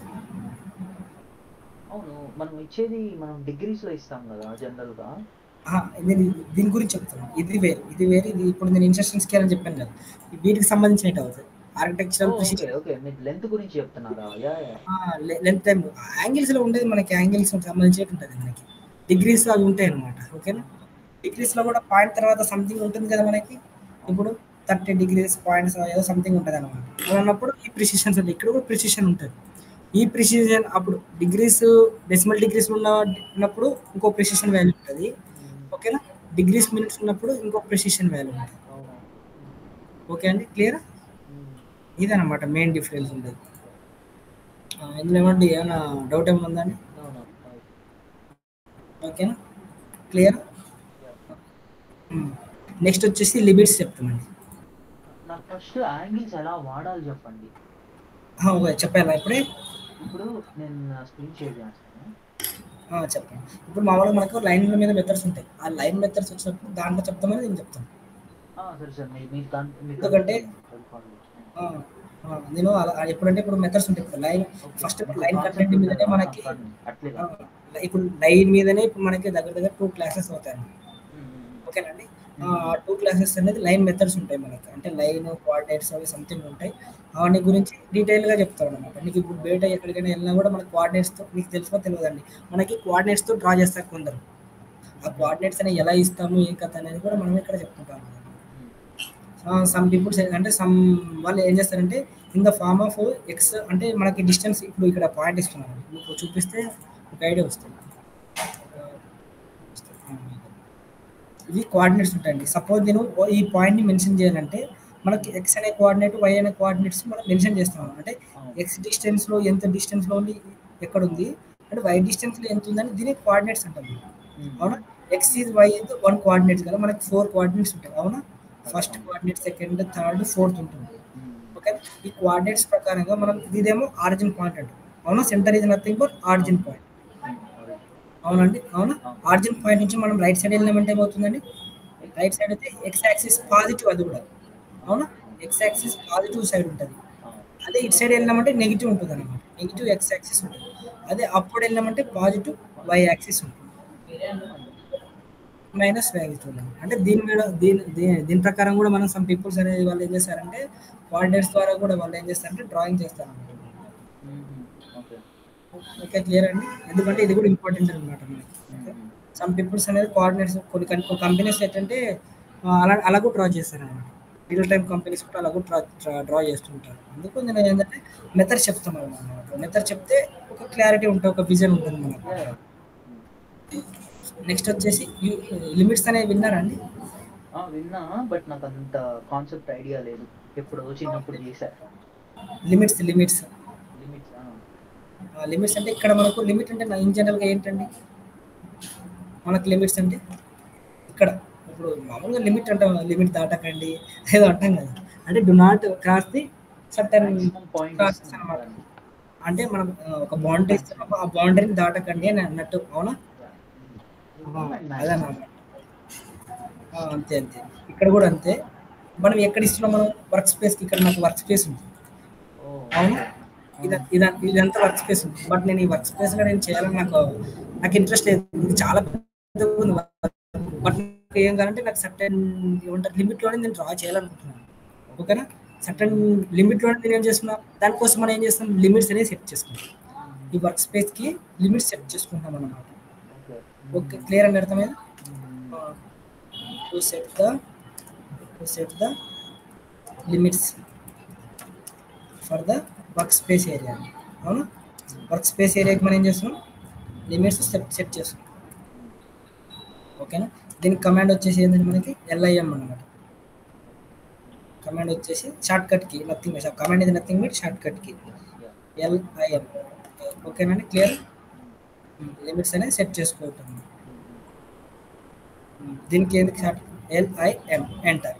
అవును, మనం ఇచ్చేది మనం డిగ్రీస్ లో ఇస్తాం కదా జనరల్ గా. దీని గురించి చెప్తాను. ఇది వేరు. ఇది ఇప్పుడు నేను ఇన్సర్షన్ స్కేల్ అని చెప్పాను కదా, వీటికి సంబంధించినట్టు అవుతుంది. ఆర్కిటెక్చరల్ లెంత్ గురించి చెప్తున్నారా? లెంత్ యాంగిల్స్ లో ఉండేది మనకి యాంగిల్స్ సంబంధించి ఉంటుంది. మనకి డిగ్రీస్ అవి ఉంటాయి అనమాట. ఓకేనా, డిగ్రీస్ లో కూడా పాయింట్ తర్వాత సంథింగ్ ఉంటుంది కదా మనకి. ఇప్పుడు 30 degrees పాయింట్స్ ఏదో సంథింగ్ ఉంటుంది అనమాట. అన్నప్పుడు ఈ ప్రిసిషన్స్ ఉంటుంది. ఇక్కడ కూడా ప్రిసిషన్ ఉంటుంది. ఈ ప్రిసిషన్ అప్పుడు డిగ్రీస్, డెసిమల్ డిగ్రీస్ ఉన్నప్పుడు ఇంకో ప్రిసిషన్ వాల్యూ ఉంటుంది. ఓకేనా, డిగ్రీస్, మినిట్స్ ఉన్నప్పుడు ఇంకో ప్రిసిషన్ వాల్యూ ఉంటుంది. ఓకే అండి, క్లియర్? ఇదన్నమాట మెయిన్ డిఫరెన్స్ ఉండేది. ఇందులో ఏమన్నా డౌట్ ఏమైనా ఉందండి? ఓకేనా, క్లియర్? నెక్స్ట్ వచ్చేసి లిమిట్స్ చెప్తామండి. నాకు ఫస్ట్ యాంగిల్స్ ఎలా వాడాలి చెప్పండి. చెప్పాలా ఇప్పుడే? ఇప్పుడు నేను స్క్రీన్ షేర్ చేస్తాను. చెప్పండి. ఇప్పుడు మామూలుగా మనకు లైన్ మీద మెథడ్స్ ఉంటాయి. ఆ లైన్ మెథడ్స్ వచ్చినప్పుడు దాంట్లో చెప్తామని నేను చెప్తాను. సరే సార్, ఎందుకంటే నేను ఎప్పుడంటే ఇప్పుడు మెథడ్స్ ఉంటాయి. ఇప్పుడు లైన్ ఫస్ట్ లైన్ కంటెంట్ మీదనే మనకి ఇప్పుడు లైన్ మీదనే ఇప్పుడు మనకి దగ్గర 2 క్లాసెస్ అవుతాయి. ఓకేనండి, 2 క్లాసెస్ అనేది లైన్ మెథడ్స్ ఉంటాయి మనకి. అంటే లైన్, కోఆర్డినేట్స్ అవి సంథింగ్ ఉంటాయి. అవన్నీ గురించి డీటెయిల్గా చెప్తాను అనమాట. నీకు ఇప్పుడు బయట ఎక్కడికైనా వెళ్ళినా కూడా మనకి కోఆర్డినేట్స్తో, మీకు తెలుసో తెలియదండి, మనకి కోఆర్డినేట్స్తో డ్రా చేస్తారు కొందరు. ఆ కోఆర్డినేట్స్ అనేవి ఎలా ఇస్తాము, ఏ కథ అనేది కూడా మనం ఇక్కడ చెప్పుకుంటాం. సమ్ పీపుల్స్ అంటే వాళ్ళు ఏం చేస్తారంటే in the form of x, అంటే మనకి డిస్టెన్స్ ఇప్పుడు ఇక్కడ పాయింట్ ఇస్తున్నాను మీకు చూపిస్తే ఒక ఐడియా వస్తుంది. ఇవి కోఆర్డినేట్స్ ఉంటాయండి. సపోజ్ నేను ఈ పాయింట్ని మెన్షన్ చేయాలంటే మనకి ఎక్స్ అనే కోఆర్డినేట్, వై అనే కోఆర్డినేట్స్ మనం మెన్షన్ చేస్తాం. అంటే ఎక్స్ డిస్టెన్స్లో ఎంత డిస్టెన్స్లో ఉంది, ఎక్కడ ఉంది, అంటే వై డిస్టెన్స్లో ఎంత ఉందని దీనికి కోఆర్డినేట్స్ అంటాం. అవునా? X is y is 1 coordinates కదా, మనకి 4 కోఆర్డినేట్స్ ఉంటాయి. అవునా? First coordinate, second, third, fourth ఉంటుంది. ఓకే, ఈ కోఆర్డినేట్స్ ప్రకారంగా మనం ఇదేమో ఆరిజిన్ పాయింట్ అంటాం. అవునా? Centre is nothing but origin point. అవునండి, అవునా? ఆరిజిన్ పాయింట్ నుంచి మనం రైట్ సైడ్ వెళ్ళినామంటే ఏమవుతుందండి? రైట్ సైడ్ అయితే ఎక్స్ యాక్సిస్ పాజిటివ్, అది కూడా. అవునా? ఎక్స్ యాక్సిస్ పాజిటివ్ సైడ్ ఉంటుంది. అదే ఇటు సైడ్ వెళ్ళినామంటే నెగిటివ్ ఉంటుంది అనమాట. నెగిటివ్ ఎక్స్ యాక్సిస్ ఉంటుంది. అదే అప్పుడు వెళ్ళినామంటే పాజిటివ్ వై యాక్సిస్ ఉంటుంది. Minus values. అంటే దీని మీద దీని ప్రకారం కూడా మనం సమ్ పీపుల్స్ అనేది వాళ్ళు ఏం చేస్తారంటే కోఆర్డినేట్స్ ద్వారా కూడా వాళ్ళు ఏం చేస్తారంటే డ్రాయింగ్ చేస్తారు. ఓకే, క్లియర్ అండి? ఎందుకంటే ఇది కూడా ఇంపార్టెంట్ అనమాట మనకి. సమ్ పీపుల్స్ అనేది కోఆర్డినేట్స్ కొన్ని కంపెనీస్ ఏంటంటే అలా కూడా డ్రా చేస్తారు అనమాట. రియల్ టైమ్ కంపెనీస్ కూడా అలా కూడా డ్రా చేస్తుంటారు. అందుకు నేను ఏంటంటే మెథడ్ చెప్తాను అనమాట. మెథడ్ చెప్తే ఒక క్లారిటీ ఉంటుంది, ఒక విజన్ ఉంటుంది మనకు. నెక్స్ట్ వచ్చేసి లిమిట్స్ అనేవి విన్నారా అండి? విన్నా, బట్ నాకు అంత కాన్సెప్ట్ ఐడియా లేదు. ఎప్పుడు చిన్నప్పుడు చేశా. లిమిట్స్ లిమిట్స్ లిమిట్స్ అంటే ఇక్కడ మనకు లిమిట్ అంటే ఇన్ జనరల్గా ఏంటండి మనకు లిమిట్స్ అంటే ఇక్కడ ఇప్పుడు మామూలుగా లిమిట్ అంటాం, లిమిట్ దాటకండి ఏదో అంటాం కదా. అంటే do not cross the certain crosses అనమాట. అంటే మనం ఒక బౌండరీ ఇస్తున్నాము, ఆ బౌండరీని దాటకండి అని అన్నట్టు. అవునా? అదన్నమాట. అంతే అంతే, ఇక్కడ కూడా అంతే. మనం ఎక్కడ ఇస్తున్నాం, మనం వర్క్ స్పేస్కి. ఇక్కడ నాకు వర్క్ స్పేస్ ఉంది. అవును, ఇదంతా వర్క్ స్పేస్ ఉంది. బట్ నేను ఈ వర్క్ స్పేస్లో నేను చేయాలని నాకు ఇంట్రెస్ట్ లేదు. ఇది చాలా పెద్దగా ఉంది. బట్ నాకు ఏం కావాలంటే నాకు సర్టెన్ ఏమంటారు లిమిట్లోనే నేను డ్రా చేయాలనుకుంటున్నాను. ఓకేనా? సర్టెన్ లిమిట్లోనే నేను ఏం చేస్తున్నా, దానికోసం మనం ఏం చేస్తాం, లిమిట్స్ అనేది సెట్ చేసుకుంటాం. ఈ వర్క్ స్పేస్కి లిమిట్స్ సెట్ చేసుకుంటాం అన్నమాట. ఓకే, క్లియర్ అండి? అర్థమైంది? To set the limits for the work space area. అవునా? వర్క్ స్పేస్ ఏరియాకి మనం ఏం చేస్తున్నాం, లిమిట్స్ సెట్ చేస్తున్నాం. ఓకేనా? దీనికి కమాండ్ వచ్చేసి ఏంటంటే మనకి LIM అన్నమాట. కమాండ్ వచ్చేసి షార్ట్ కట్ కి, నథింగ్. కమాండ్ ఇది నథింగ్ బట్ షార్ట్ కట్ కి LIM. ఓకేనండి? క్లియర్? లిమిట్స్ అనేది సెట్ చేసుకోవటం. దీనికి ఎందుకు షార్ట్ LIM, ఎంటర్.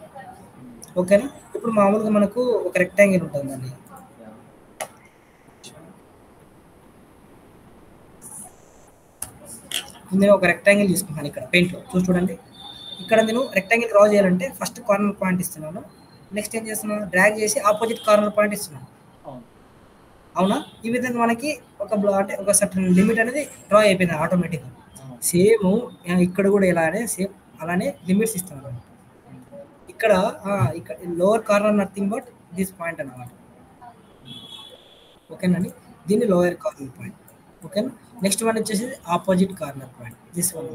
ఓకేనా? ఇప్పుడు మామూలుగా మనకు ఒక రెక్టాంగిల్ ఉంటుందండి. నేను ఒక రెక్టాంగిల్ తీసుకుంటాను ఇక్కడ పెయింట్లో. చూడండి, ఇక్కడ నేను రెక్టాంగిల్ డ్రా చేయాలంటే ఫస్ట్ కార్నర్ పాయింట్ ఇస్తున్నాను. నెక్స్ట్ ఏం చేస్తున్నాను, డ్రాగ్ చేసి ఆపోజిట్ కార్నర్ పాయింట్ ఇస్తున్నాను. అవునా? ఈ విధంగా మనకి ఒక సర్టన్ లిమిట్ అనేది డ్రా అయిపోయింది ఆటోమేటిక్గా. సేమ్ ఇక్కడ కూడా సేమ్ అలానే లిమిట్స్ ఇస్తున్నాను. ఇక్కడ lower corner nothing but this point అన్నమాట. ఓకేనండి? దీన్ని లోయర్ కార్నర్ పాయింట్. ఓకేనా? నెక్స్ట్ వన్ వచ్చేసి opposite corner point, this one.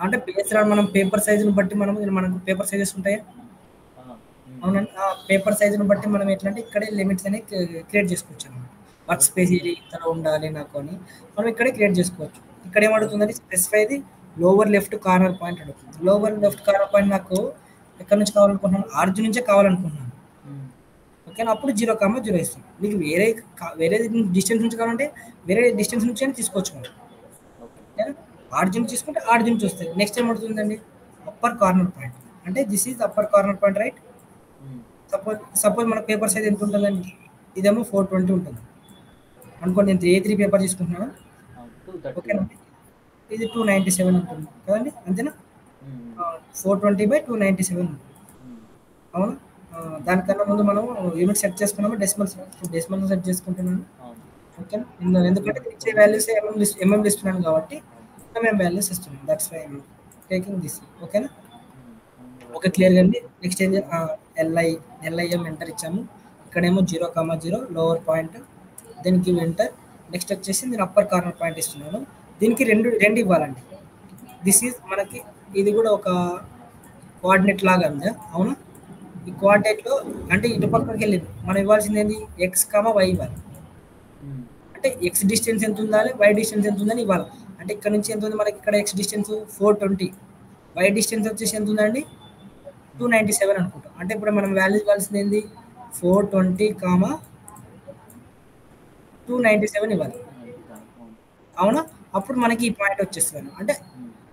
అంటే బేస్డ్ ఆన్ మనం పేపర్ సైజుని బట్టి మనకు పేపర్ సైజెస్ ఉంటాయి. అవునండి, ఆ పేపర్ సైజుని బట్టి మనం ఎట్లా అంటే ఇక్కడే లిమిట్స్ అనేవి క్రియేట్ చేసుకోవచ్చు అనమాట. వర్క్ స్పేస్ ఇంత ఉండాలి నాకు అని మనం ఇక్కడే క్రియేట్ చేసుకోవచ్చు. ఇక్కడ ఏమడుగుతుందంటే specify the lower left corner point అడుగుతుంది. లోవర్ లెఫ్ట్ కార్నర్ పాయింట్ నాకు ఎక్కడి నుంచి కావాలనుకుంటున్నాను, ఆరిజిన్ నుంచే కావాలనుకుంటున్నాను. ఓకేనా? అప్పుడు 0,0 ఇస్తాం. మీకు వేరే డిస్టెన్స్ నుంచి కావాలంటే వేరే డిస్టెన్స్ నుంచి అని తీసుకోవచ్చు మనం. ఓకేనా? ఆరిజిన్ తీసుకుంటే ఆరిజిన్ నుంచి వస్తాయి. నెక్స్ట్ ఏమవుతుందండి, అప్పర్ కార్నర్ పాయింట్. అంటే this is upper corner point, right? Suppose మన పేపర్ సైజ్ ఎంత ఉంటుందండి, ఇదేమో 420 ఉంటుంది అనుకోండి. నేను A3 పేపర్ తీసుకుంటున్నాను. ఓకేనా? ఇది 297 ఉంటుంది కదండి, అంతేనా? 420/297 ఉంటుంది. అవునా? దానికన్నా ముందు మనం యూనిట్ సెట్ చేసుకున్నాము, డెసిమల్ సెట్ చేసుకుంటున్నాను. ఓకేనా? ఎందుకంటే ఇచ్చే వాల్యూస్ ఎంఎం ఇస్తున్నాను కాబట్టి ఎంఎం వాల్యూస్ ఇస్తున్నాను. That's why I'm taking this. ఓకేనా? ఓకే, క్లియర్గా అండి? నెక్స్ట్ ఏం LIM ఎంటర్ ఇచ్చాము. ఇక్కడేమో 0,0 లోవర్ పాయింట్, దీనికి ఎంటర్. నెక్స్ట్ వచ్చేసి నేను అప్పర్ కార్నర్ పాయింట్ ఇస్తున్నాను. దీనికి రెండు ఇవ్వాలండి. దిస్ ఈజ్ మనకి ఇది కూడా ఒక కోఆర్డినేట్ లాగా ఉందా? అవునా? ఈ కోఆర్డినేట్లో అంటే ఇటు పక్కకి వెళ్ళింది మనం ఇవ్వాల్సింది ఏంది, X,Y ఇవ్వాలి. అంటే X డిస్టెన్స్ ఎంత ఉండాలి, Y డిస్టెన్స్ ఎంత ఉందని ఇవ్వాలి. అంటే ఇక్కడ నుంచి ఎంత ఉంది మనకి, ఇక్కడ X డిస్టెన్స్ 420. వై డిస్టెన్స్ వచ్చేసి ఎంత ఉందండి 297 అనుకుంటాం. అంటే ఇప్పుడు మనం వాల్యూ ఇవ్వాల్సింది ఏంది 420 కామా 297 ఇవ్వాలి. అవునా? అప్పుడు మనకి ఈ పాయింట్ వచ్చేస్తుంది. అంటే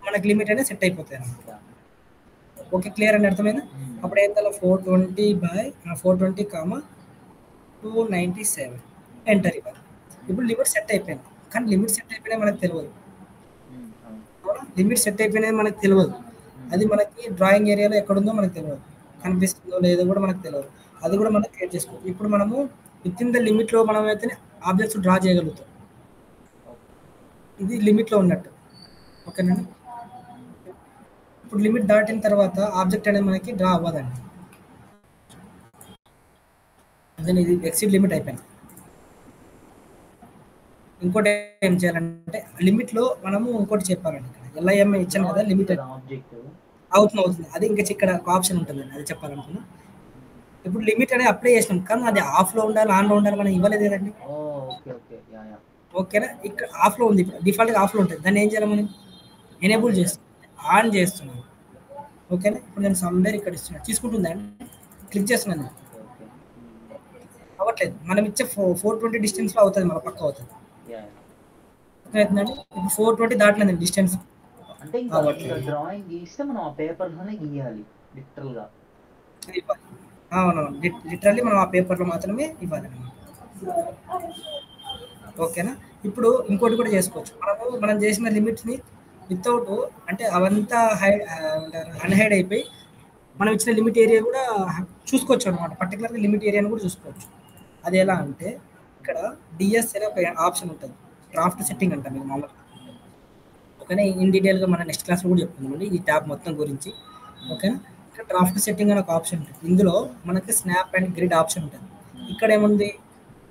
మనకి లిమిట్ అనేది సెట్ అయిపోతుంది అన్నమాట. ఓకే, క్లియర్ అని అర్థమైందా? అప్పుడు ఏం కావాలి 420 కామా 297 ఎంటర్ ఇవ్వాలి. ఇప్పుడు లిమిట్ సెట్ అయిపోయింది. కానీ లిమిట్ సెట్ అయిపోయినా మనకు తెలియదు. లిమిట్ సెట్ అయిపోయినది మనకు తెలియదు. అది మనకి డ్రాయింగ్ ఏరియాలో ఎక్కడుందో మనకు తెలియదు. కనిపిస్తుందో లేదో కూడా మనకు తెలియదు. అది కూడా మనం క్రియేట్ చేసుకోవచ్చు. ఇప్పుడు మనము విత్ ఇన్ ద లిమిట్లో మనం అయితే ఆబ్జెక్ట్స్ డ్రా చేయగలుగుతాం. ఇది లిమిట్లో ఉన్నట్టు. ఓకేనా? ఇప్పుడు లిమిట్ దాటిన తర్వాత ఆబ్జెక్ట్ అనేది మనకి డ్రా అవ్వదండి. అదే ఇది ఎక్సిడ్ లిమిట్ అయిపోయింది. ఇంకోటి ఏం చేయాలంటే లిమిట్లో మనము ఇంకోటి చెప్పాలండి. ఎల్ఐఎం ఇచ్చాను కదా లిమిట్ అవుతుంది. అది ఇంకా ఇక్కడ ఒక ఆప్షన్ ఉంటుందండి, అది చెప్పాలనుకున్నా. ఇప్పుడు లిమిట్ అనేది అప్లై చేసినాం కానీ అది ఆఫ్లో ఉండాలి ఆన్లో ఉండాలి మనం ఇవ్వలేదు కదండి. ఓకేనా? ఇక్కడ ఆఫ్లో ఉంది. ఇప్పుడు డిఫాల్ట్గా ఆఫ్లో ఉంటుంది. దాన్ని ఏం చేయాలి మనం ఎనేబుల్ చేస్తాం, ఆన్ చేస్తున్నాం. ఓకేనా? ఇప్పుడు నేను సమ్వేర్ ఇక్కడ ఇస్తున్నాను, తీసుకుంటుందండి. క్లిక్ చేస్తున్నాను, అవ్వట్లేదు. మనం ఇచ్చే 420 డిస్టెన్స్లో అవుతుంది, మన పక్క అవుతుంది. అవుతుందండి. ఇప్పుడు 420 దాటలేదండి డిస్టెన్స్. అంటే ఇంకా డ్రాయింగ్ గీస్తే మనం ఆ పేపర్లోనే గీయాలి లిటరల్గా. అవునవును, లిటరల్లీ మనం ఆ పేపర్లో మాత్రమే ఇవ్వాలి. ఓకేనా? ఇప్పుడు ఇంకోటి కూడా చేసుకోవచ్చు. మనం చేసిన లిమిట్స్ని వితౌట్ అంటే అవంతా అన్హైడ్ అయిపోయి మనం ఇచ్చిన లిమిట్ ఏరియా కూడా చూసుకోవచ్చు అనమాట. పర్టికులర్గా లిమిట్ ఏరియాని కూడా చూసుకోవచ్చు. అది ఎలా అంటే ఇక్కడ డిఎస్ అనే ఒక ఆప్షన్ ఉంటుంది, డ్రాఫ్ట్ సెట్టింగ్ అంటాం మీకు మామూలుగా. ఓకేనా? ఇన్ డీటెయిల్గా మన నెక్స్ట్ క్లాస్లో కూడా చెప్తున్నామండి ఈ ట్యాబ్ మొత్తం గురించి. ఓకేనా? ఇక్కడ డ్రాఫ్ట్ సెట్టింగ్ అనే ఒక ఆప్షన్ ఉంటుంది. ఇందులో మనకి స్నాప్ అండ్ గ్రిడ్ ఆప్షన్ ఉంటుంది. ఇక్కడ ఏముంది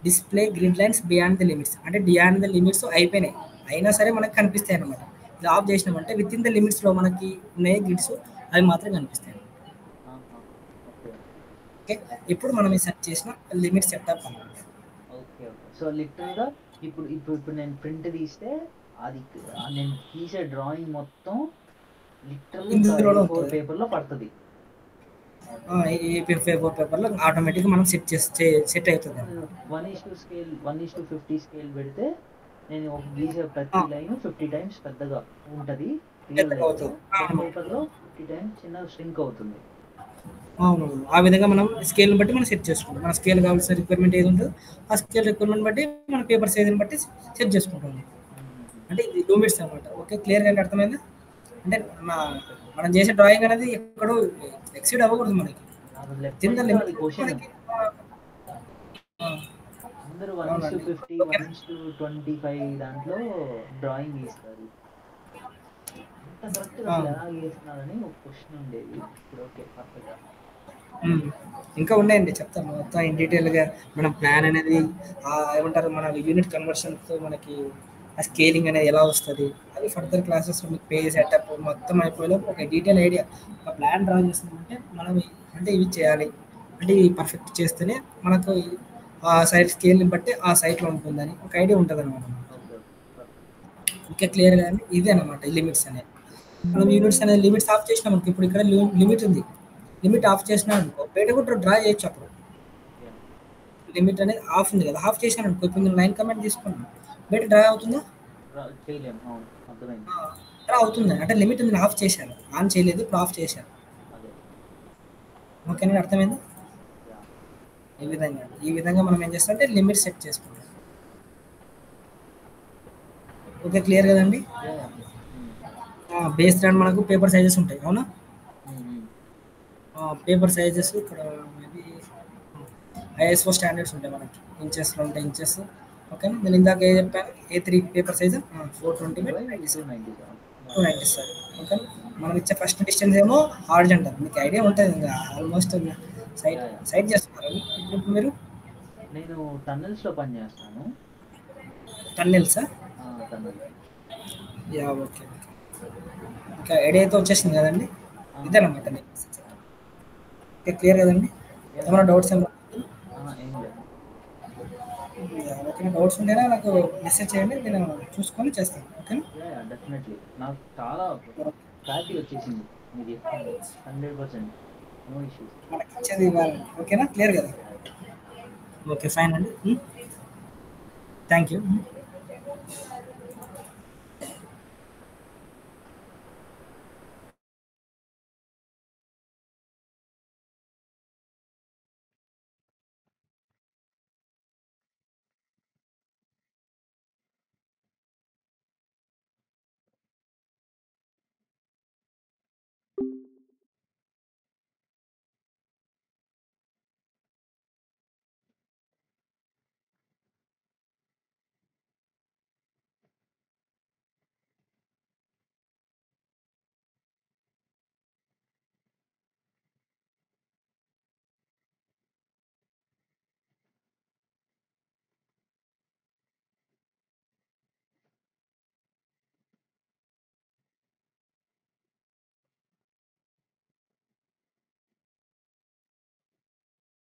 display grid lines beyond the limits, అంటే బియాండ్ ద లిమిట్స్ అయిపోయినాయి అయినా సరే మనకి కనిపిస్తాయి అనమాట. ఇది ఆఫ్ చేసినామంటే విత్ ఇన్ ద లిమిట్స్లో మనకి ఉన్నాయి గ్రిడ్స్, అవి మాత్రం కనిపిస్తాయి. ఓకే, ఇప్పుడు మనం సెట్ చేసిన లిమిట్ సెటప్ అన్నమాట. Okay okay. సో లిటరల్గా ఇప్పుడు నేను ప్రింట్ తీస్తే అది నేను తీసే డ్రాయింగ్ మొత్తం లిటరల్గా A4 పేపర్లో పడుతుంది. A4 పేపర్లో ఆటోమేటిక్గా మనం సెట్ అవుతుంది. 1:50 స్కేల్ పెడితే నేను ఒక గీసే ప్రతి లైన్ 50 టైమ్స్ పెద్దగా ఉంటుంది. పేపర్లో 50 టైమ్స్ చిన్న స్ట్రింక్ అవుతుంది. అవును, ఆ విధంగా మనం స్కేల్ని బట్టి మనం సెట్ చేసుకుంటాం. మన స్కేల్ కావాల్సిన రిక్వైర్మెంట్ ఏది ఉంటుందో ఆ స్కేల్ రిక్వైర్మెంట్ బట్టి మన పేపర్ సైజ్ని బట్టి సెట్ చేసుకుంటాం. అంటే ఇది లిమిట్స్ అనమాట. ఓకే, క్లియర్గా అర్థమైందా? అంటే మనం చేసే డ్రాయింగ్ అనేది ఎక్కడో ఎక్సీడ్ అవ్వకూడదు మనకి. అందరూ 1:50 1:25 దాంట్లో డ్రాయింగ్ గీస్తారు. అంత కరెక్ట్గా ఎలా గీస్తున్నారని ఒక క్వశ్చన్ ఉండేది. ఇప్పుడు ఓకే పర్ఫెక్ట్. ఇంకా ఉన్నాయండి, చెప్తాను మొత్తం ఇన్ డీటెయిల్గా. మనం ప్లాన్ అనేది ఏమంటారు మన యూనిట్ కన్వర్షన్తో మనకి ఆ స్కేలింగ్ అనేది ఎలా వస్తుంది అది ఫర్దర్ క్లాసెస్లో మీకు పేజ్ సెటప్ మొత్తం అయిపోయిన ఒక డీటెయిల్ ఐడియా. ఒక ప్లాన్ డ్రా చేస్తున్నామంటే మనం అంటే ఇవి చేయాలి అంటే ఇవి పర్ఫెక్ట్ చేస్తేనే మనకు ఆ సైట్ స్కేల్ని బట్టి ఆ సైట్లో ఉంటుందని ఒక ఐడియా ఉంటుంది అనమాట. ఇంకా క్లియర్గా ఇదే అనమాట ఈ లిమిట్స్ అనేది. మనం యూనిట్స్ అనేది లిమిట్స్ ఆఫ్ చేసినాం అనుకో, ఇప్పుడు ఇక్కడ లిమిట్ ఉంది, లిమిట్ ఆఫ్ చేసినా అనుకో బయట కూడా డ్రా చేయొచ్చు. అప్పుడు లిమిట్ అనేది ఆఫ్ ఉంది కదా, ఆఫ్ చేశాను అనుకో, ఇప్పుడు నేను లైన్ కమెంట్ తీసుకున్నాను బయట డ్రా అవుతుందా? డ్రా అవుతుంది. అంటే లిమిట్ ఉంది, ఆఫ్ చేశాను, ఆన్ చేయలేదు, ఇప్పుడు ఆఫ్ చేశాను. ఓకేనా? అర్థమైంది? ఈ విధంగా మనం ఏం చేస్తాం అంటే లిమిట్ సెట్ చేసుకుంటాం. ఓకే, క్లియర్ కదండి? బేస్ ర్యాండ్ మనకు పేపర్ సైజెస్ ఉంటాయి, అవునా? పేపర్ సైజెస్ ఇక్కడ ఐఎస్ఓ స్టాండర్డ్స్ ఉంటాయి మనకి, ఇంచెస్లో ఉంటాయి ఇంచెస్. ఓకేనా? నేను ఇందాక ఏం చెప్పాను, A3 పేపర్ సైజ్ 420/297. ఓకేనా? మనం ఇచ్చే ఫస్ట్ డిస్టెన్స్ ఏమో హారిజాంటల్, మీకు ఐడియా ఉంటుంది ఇంకా ఆల్మోస్ట్ సైట్ చేస్తున్నారు. ఇప్పుడు మీరు నేను టన్నెల్స్లో పని చేస్తాను. టన్నెల్సా? Yeah, okay. ఇంకా ఐడియా అయితే వచ్చేసింది కదండి, ఇదేనమాట. ఓకే, క్లియర్ కదండి? ఏమైనా డౌట్స్ ఏమన్నా? ఓకే, డౌట్స్ ఉంటేనే నాకు మెసేజ్ చేయండి, నేను చూసుకొని చేస్తాను. ఓకేనా? డెఫినెట్లీ. నాకు చాలా క్లారిటీ వచ్చేసింది. మీరు చెప్పింది 100% నో ఇష్యూస్. మనకి ఇచ్చేది ఇవ్వాలి. ఓకేనా? క్లియర్ కదా? ఓకే, ఫైన్ అండి. Thank you.